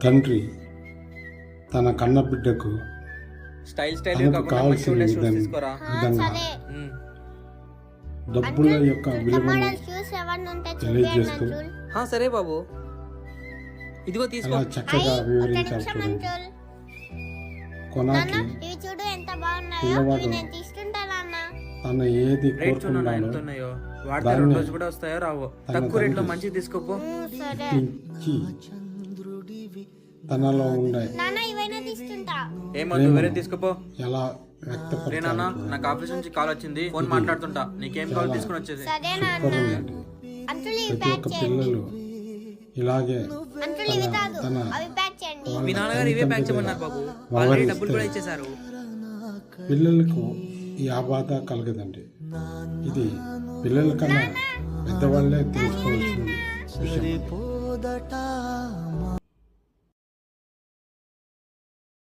తండ్రి తన కన్న బిడ్డకు తనకు కావాల్సిన విధంగా డబ్బుల యొక్క విలువను తెలియజేస్తూ సరే బాబు, ఇదిగో తీసుకో. చాలా చక్కగా వివరించారు చూడండి. కొనాకి పిల్లవాడు తను ఏది కోరుకున్నాడో వాడితే 2 రోజులు కూడా వస్తాయో రావో, తక్కువ రేట్లో మంచిది తీసుకోపో. ఇచ్చి తనలో ఉండే ఏమొద్దు, వేరే తీసుకోపో. ఎలా నాన్న, నాకు ఆఫీస్ నుంచి కాల్ వచ్చింది, ఫోన్ మాట్లాడుతుంటా. నీకేం కాల్ తీసుకుని వచ్చేసి. ప్రతి ఒక్క పిల్లలు ఇలాగే తన మీ నాన్నగారు ఇవే ప్యాక్ చేయమన్నారు బాబు, ఆల్రెడీ డబ్బులు కూడా ఇచ్చేసారు. పిల్లలకు ఈ ఆబాధ కలగదండి. ఇది పిల్లల కన్నా పెద్దవాళ్ళే తెలుసుకోవాల్సిన విషయం.